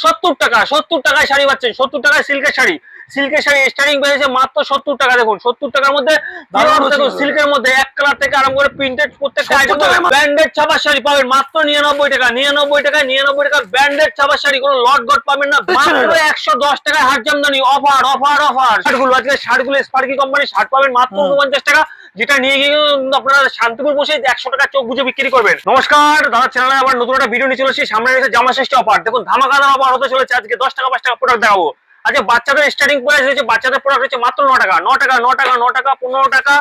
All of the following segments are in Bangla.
70 টাকা, 70 টাকায় শাড়ি পাচ্ছেন, 70 টাকায় সিল্কের শাড়ি। সিল্কের শাড়ি স্টার্টিং পেয়েছে মাত্র 70 টাকা। দেখুন 70 টাকার মধ্যে সিল্কের মধ্যে এক কালার থেকে আরম্ভ করে প্রিন্টেড প্রত্যেকটা আইটেম ব্র্যান্ডেড ছাপার শাড়ি পাবেন মাত্র 99 টাকা। 99 টাকায় 99 টাকার ব্র্যান্ডেড ছাপার শাড়ি, কোনো লট গট পাবেন না, মাত্র 110 টাকায় হাট জামদানি অফার অফার অফার। শার্টগুলো আজকে শার্টগুলো স্পার্কি কোম্পানির শার্ট পাবেন মাত্র 49 টাকা, যেটা নিয়ে গিয়ে আপনারা শান্তিপুর বসে 100 টাকা চোখ বুঝে বিক্রি করবেন। নমস্কার দাদা, চ্যানেলে আবার নতুন একটা ভিডিও নিয়ে চলে এসেছি। সামনে রয়েছে জামা ষষ্ঠী অফার। দেখুন ধামাকাদার অফার হতে চলেছে আজকে। 10 টাকা 5 টাকা প্রোডাক্ট দেখাবো। আচ্ছা, বাচ্চাদের স্টার্টিং প্রাইস রয়েছে, বাচ্চাদের প্রোডাক্ট রয়েছে মাত্র 9 টাকা 9 টাকা 9 টাকা 9 টাকা 15 টাকা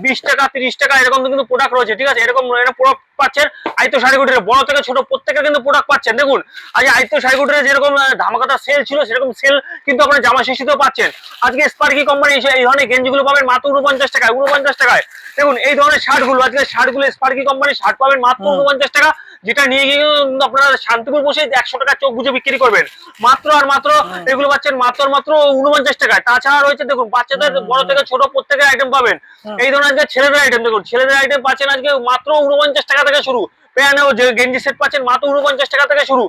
20 টাকা 30 টাকা এরকম কিন্তু প্রোডাক্ট রয়েছে। ঠিক আছে, এরকম প্রোডাক্ট পাচ্ছেন আইতো শাড়িগুটির বড় থেকে ছোট প্রত্যেকের কিন্তু প্রোডাক্ট পাচ্ছেন। দেখুন আজ আইতো শাড়িগুটির যেরকম ধামাকাদার সেল ছিল, সেরকম সেল কিন্তু আপনারা জামা ষষ্ঠীতেও পাচ্ছেন। আজকে স্পার্কি কোম্পানি এই ধরনের গেঞ্জিগুলো পাবেন মাত্র 49 টাকায় 49 টাকায়। দেখুন এই ধরনের শার্টগুলো, আজকে শার্টগুলো স্পার্কি কোম্পানির শার্ট পাবেন মাত্র 49 টাকা, যেটা নিয়ে গিয়ে আপনারা শান্তিপুর বসে 100 টাকা চোখ বুঝে বিক্রি করবেন। মাত্র আর মাত্র এগুলো পাচ্ছেন মাত্র আর মাত্র 49 টাকায়। তাছাড়া রয়েছে দেখুন বাচ্চাদের বড় থেকে ছোট প্রত্যেকের আইটেম পাবেন। এই ধরনের আজকে ছেলেদের আইটেম, দেখুন ছেলেদের আইটেম পাচ্ছেন আজকে মাত্র 49 টাকা থেকে শুরু। প্যান্ট যে গেঞ্জি সেট পাচ্ছেন মাত্র 49 টাকা থেকে শুরু।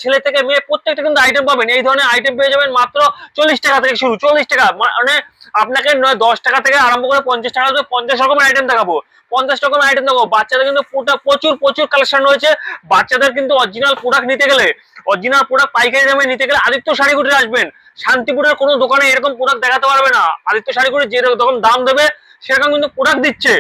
ছেলে থেকে মেয়ে প্রত্যেকটা কিন্তু আইটেম পাবেন। এই ধরনের আইটেম পেয়ে যাবেন মাত্র 40 টাকা থেকে শুরু। 40 টাকা মানে আপনাকে 10 টাকা থেকে আরম্ভ করে 50 টাকা 50 রকমের আইটেম দেখাবো। 50 রকমের আইটেম দেখাবো। বাচ্চাদের কিন্তু প্রচুর প্রচুর কালেকশন রয়েছে। বাচ্চাদের কিন্তু অরিজিনাল প্রোডাক্ট নিতে গেলে, অরিজিনাল প্রোডাক্ট পাইকারি দামে নিতে গেলে আদিত্য শাড়িগুটিতে আসবেন। শান্তিপুরের কোনো দোকানে এরকম প্রোডাক্ট দেখাতে পারবে না। আদিত্য শাড়িগুটি যেরকম দাম দেবে সেরকম কিন্তু প্রোডাক্ট দিচ্ছে।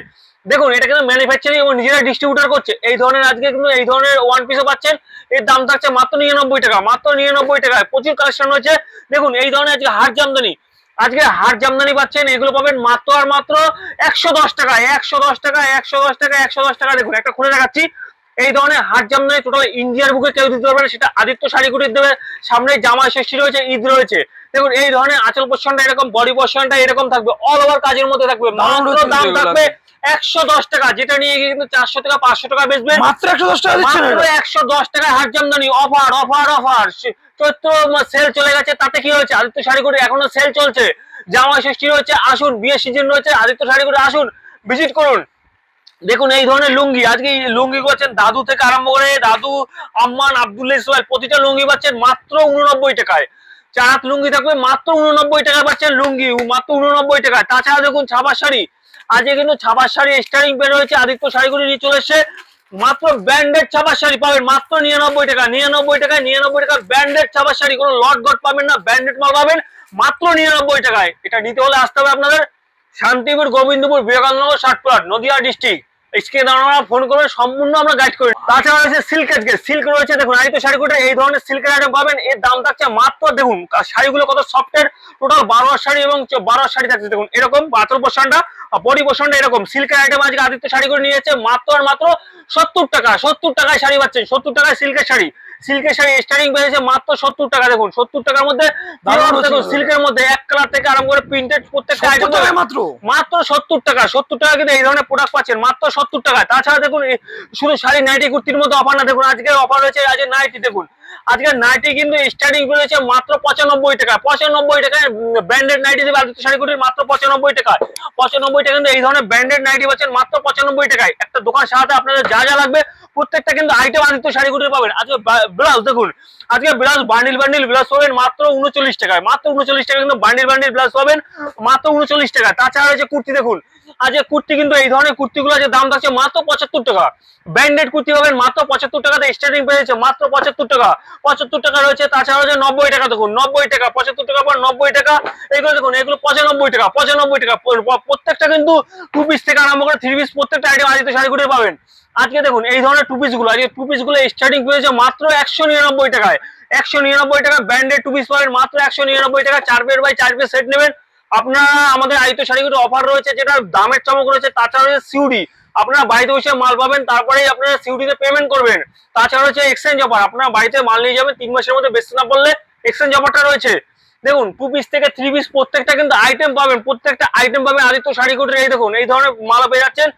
দেখুন এটা কিন্তু ম্যানুফ্যাকচারিং এবং নিজেরা ডিস্ট্রিবিউটর করছে। এই ধরনের আজকে কিন্তু এই ধরনের ওয়ান পিসও পাচ্ছেন। এর দাম থাকছে মাত্র 99 টাকা, মাত্র 99 টাকায়। প্রচুর কালেকশন রয়েছে। দেখুন এই ধরনের আজকে হাট জামদানি, আজকে হাট জামদানি পাচ্ছেন, এগুলো পাবেন মাত্র আর মাত্র 110 টাকায় 110 টাকা 110 টাকা 110 টাকা। দেখুন একটা খুলে দেখাচ্ছি। এই ধরনের হাট জামদানি টোটাল ইন্ডিয়ার বুকে কেউ দিতে পারবে না, সেটা আদিত্য শাড়িগুটির দেবে। সামনে জামা ষষ্ঠী রয়েছে, ঈদ রয়েছে। দেখুন এই ধরনের আঁচল পোর্শনটা এরকম, বডি পোর্শনটা এরকম থাকবে, অল ওভার কাজের মধ্যে থাকবে। মাত্র দাম থাকবে 110 টাকা, যেটা নিয়ে গিয়ে কিন্তু 400 টাকা 500 টাকা বেচবে। মাত্র 110 টাকা দিচ্ছেন, মাত্র 110 টাকায় হাট জামদানি অফার অফার অফার। চৈত্র সেল চলে গেছে, তাতে কি হয়েছে, আদিত্য শাড়িগুটি এখনো সেল চলছে। জামা ষষ্ঠী রয়েছে, আসুন। বিয়ে সিজন রয়েছে, আদিত্য শাড়িগুটি আসুন, ভিজিট করুন। দেখুন এই ধরনের লুঙ্গি, আজকে লুঙ্গি পাচ্ছেন দাদু থেকে আরম্ভ করে দাদু, আম্মান, আব্দুল্লাহ ইসমাইল, প্রতিটা লুঙ্গি পাচ্ছেন মাত্র 89 টাকায়। চারাত লুঙ্গি থাকবে মাত্র 89 টাকা পাচ্ছেন লুঙ্গি, মাত্র 89 টাকায়। তাছাড়া দেখুন ছাপার শাড়ি, আজকে কিন্তু ছাপার শাড়ি স্টারিং বের হয়েছে, আদিত্য শাড়িগুলি নিয়ে চলে এসছে। মাত্র ব্র্যান্ডেড ছাপার শাড়ি পাবেন মাত্র 99 টাকা। 99 টাকায় 99 টাকার ব্র্যান্ডেড ছাপার শাড়ি, কোনো লট গট পাবেন না, ব্র্যান্ডেড মাল পাবেন মাত্র 99 টাকায়। এটা নিতে হলে আসতে হবে আপনাদের শান্তিপুর, গোবিন্দপুর, বিবেকানন্দ, ষাটপ্লাট, নদিয়া ডিস্ট্রিক্ট। স্ক্রিনে আপনারা ফোন করে সম্পূর্ণ আমরা গাইড করি। তাছাড়া রয়েছে সিল্ক, আজকে সিল্ক রয়েছে। দেখুন আদিত্য শাড়িগুলো এই ধরনের সিল্কের আইটেম পাবেন। এর দাম থাকছে মাত্র, দেখুন শাড়িগুলো কত সফটের, টোটাল 12 শাড়ি এবং 12 শাড়ি থাকছে। দেখুন এরকম আঁচল পোর্শনটা, বডি পোর্শনটা এরকম সিল্কের আইটেম আজকে আদিত্য শাড়িগুলো নিয়ে যাচ্ছে মাত্র আর মাত্র 70 টাকা। 70 টাকায় শাড়ি পাচ্ছেন, 70 টাকায় সিল্কের শাড়ি। সিল্কের শাড়ি স্টার্টিং পেয়েছে মাত্র 70 টাকা। দেখুন 70 টাকার মধ্যে দেখুন সিল্কের মধ্যে এক কালার থেকে আরম্ভ করে প্রিন্টেড প্রত্যেকটা আইটেম মাত্র মাত্র 70 টাকা। 70 টাকা কিন্তু এই ধরনের প্রোডাক্ট পাচ্ছেন মাত্র 70 টাকা। তাছাড়া দেখুন শুধু শাড়ি নাইটি কুর্তির মধ্যে অফার না, দেখুন আজকে অফার রয়েছে আজকে নাইটি। দেখুন আজকে নাইটি কিন্তু স্টার্টিং করেছে মাত্র 95 টাকা। 95 টাকায় ব্র্যান্ডেড নাইটি দেবে আদিত্য শাড়িগুটির মাত্র 95 টাকা। 95 টাকা কিন্তু এই ধরনের ব্র্যান্ডেড নাইটি পাচ্ছেন মাত্র 95 টাকায়। একটা দোকান সাজাতে আপনাদের যা যা লাগবে প্রত্যেকটা কিন্তু আইটেম আদিত্য শাড়িগুটির পাবেন। আজকে ব্লাউজ দেখুন, আজকে ব্লাউজ বান্ডিল বান্ডিল ব্লাউজ পাবেন মাত্র 39 টাকায়। মাত্র 39 টাকা কিন্তু বান্ডিল বান্ডিল ব্লাউজ পাবেন মাত্র 39 টাকা। তাছাড়া রয়েছে কুর্তি, দেখুন আজকে কুর্তি কিন্তু এই ধরনের কুর্তিগুলো যে দাম থাকছে মাত্র 75 টাকা। ব্র্যান্ডেড কুর্তি পাবেন মাত্র 75 টাকাতে স্টার্টিং পেয়েছে মাত্র 75 টাকা। 75 টাকা রয়েছে। তাছাড়া রয়েছে 90 টাকা, দেখুন 90 টাকা, 75 টাকা পর 90 টাকা। এইগুলো দেখুন এগুলো 95 টাকা 95 টাকা। প্রত্যেকটা কিন্তু 2 পিস থেকে আরম্ভ করে 3 পিস প্রত্যেকটা আইটেম আদিত্য শাড়িগুলো পাবেন। আজকে দেখুন এই ধরনের 2 পিস গুলো, আজকে 2 পিস গুলো স্টার্টিং পেয়েছে মাত্র 199 টাকায়। 199 টাকা ব্র্যান্ডেড 2 পিস পাবেন মাত্র 199 টাকা। 4 পিস বাই 4 পিস সেট নেবেন আপনারা। আমাদের আদিত্য শাড়িগুলো অফার রয়েছে, যেটা দামের চমক রয়েছে। তাছাড়া রয়েছে সিউডি, আপনারা বাড়িতে বসে মাল পাবেন, তারপরেই আপনারা সিউডিতে পেমেন্ট করবেন। তাছাড়া হচ্ছে এক্সচেঞ্জ অফার, আপনারা বাড়িতে মাল নিয়ে যাবেন, 3 মাসের মধ্যে বেচতে না পারলে এক্সচেঞ্জ অফারটা রয়েছে। দেখুন 2 পিস থেকে 3 পিস প্রত্যেকটা কিন্তু আইটেম পাবেন, প্রত্যেকটা আইটেম পাবেন আদিত্য শাড়িগুটির। এই দেখুন এই ধরনের মাল পেয়ে যাচ্ছেন,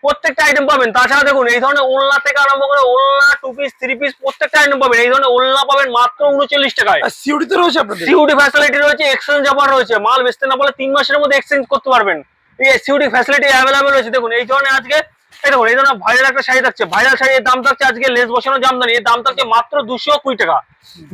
প্রত্যেকটা আইটেম পাবেন। তাছাড়া দেখুন এই ধরনের ওড়না থেকে আরম্ভ করে ওড়না, 2 পিস 3 পিস প্রত্যেকটা আইটেম পাবেন। এই ধরনের ওড়না পাবেন মাত্র 39 টাকায়। সিউডিতে রয়েছে আপনাদের, সিউডি ফ্যাসিলিটি রয়েছে, এক্সচেঞ্জ অফার রয়েছে। মাল বেচতে না পারলে 3 মাসের মধ্যে এক্সচেঞ্জ করতে পারবেন। এই সিউডি ফ্যাসিলিটি অ্যাভেলেবল রয়েছে। দেখুন এই ধরনের আজকে এই দেখুন এই ধরনের ভাইরাল একটা শাড়ি থাকছে, ভাইরাল শাড়ির দাম থাকছে আজকে লেস বসানো জামদানি, এর দাম থাকছে মাত্র 220 টাকা,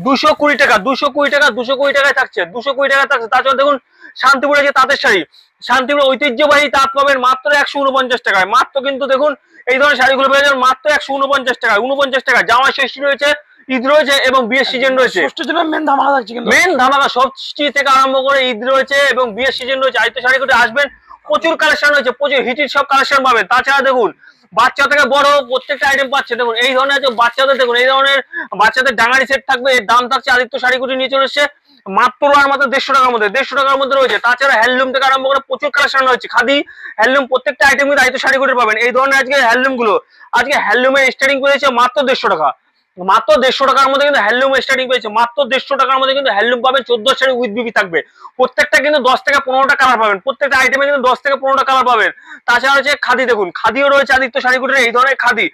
220 টাকা, 220 টাকা, 220 টাকায় থাকছে, 220 টাকা থাকছে। তাছাড়া দেখুন শান্তিপুরে যে তাঁতের শাড়ি, শান্তিপুর ঐতিহ্যবাহী তাঁত পাবেন মাত্র 149 টাকায়, মাত্র কিন্তু দেখুন এই ধরনের শাড়িগুলো পেয়ে যাবেন মাত্র 149 টাকায়, 49 টাকা। জামাই ষষ্ঠী রয়েছে, ঈদ রয়েছে এবং বিয়ের সিজন রয়েছে, ষষ্ঠীর জন্য মেন ধামাকা থাকছে কিন্তু। মেন ধামাকা ষষ্ঠী থেকে আরম্ভ করে ঈদ রয়েছে এবং বিয়ের সিজন রয়েছে। আদিত্য শাড়িগুলো আসবেন, প্রচুর কালেকশন রয়েছে, প্রচুর হিটের সব কালেকশন পাবেন। তাছাড়া দেখুন বাচ্চা থেকে বড় প্রত্যেকটা আইটেম পাচ্ছে। দেখুন এই ধরনের যে বাচ্চাদের, দেখুন এই ধরনের বাচ্চাদের ডাঙারি সেট থাকবে, এর দাম থাকছে আদিত্য শাড়িগুটি নিয়ে চলে এসেছে মাত্র আর মাত্র 150 টাকার মধ্যে, 150 টাকার মধ্যে রয়েছে। তাছাড়া হ্যান্ডলুম থেকে আরম্ভ করে প্রচুর কালেকশন রয়েছে, খাদি হ্যান্ডলুম প্রত্যেকটা আইটেম কিন্তু আদিত্য শাড়িগুটি পাবেন। এই ধরনের আজকে হ্যান্ডলুম গুলো, আজকে হ্যান্ডলুমের স্টার্টিং পেয়েছে মাত্র 150 টাকা, মাত্র 150 টাকার মধ্যে কিন্তু হ্যান্ডলুম স্টার্টিং পেয়েছে, মাত্র 150 টাকার মধ্যে কিন্তু হ্যান্ডলুম পাবেন। 14 শাড়ি উইথ বিবি থাকবে, প্রত্যেকটা কিন্তু 10 থেকে 15টা কালার পাবেন, প্রত্যেকটা আইটেমে কিন্তু 10 থেকে 15টা কালার পাবেন। তাছাড়া হচ্ছে খাদি, দেখুন খাদিও রয়েছে আদিত্য শাড়িগুটির, এই ধরনের খাদি,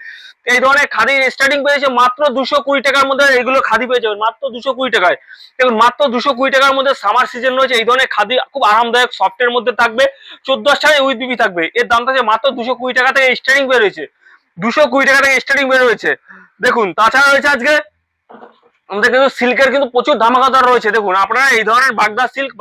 এই ধরনের খাদির স্টার্টিং পেয়েছে মাত্র 220 টাকার মধ্যে, এইগুলো খাদি পেয়ে যাবেন মাত্র 220 টাকায়। দেখুন মাত্র 220 টাকার মধ্যে সামার সিজন রয়েছে, এই ধরনের খাদি খুব আরামদায়ক সফটের মধ্যে থাকবে, 14 শাড়ি উইথ বিবি থাকবে, এর দাম থাকছে মাত্র 220 টাকা থেকে স্টার্টিং বের হয়েছে, 220 টাকা থেকে স্টার্টিং বের হয়েছে। দেখুন তাছাড়া রয়েছে আজকে আমাদের কিন্তু সিল্কের কিন্তু প্রচুর ধামাকাদার রয়েছে। দেখুন আপনারা এই ধরনের বাগদা সিল্ক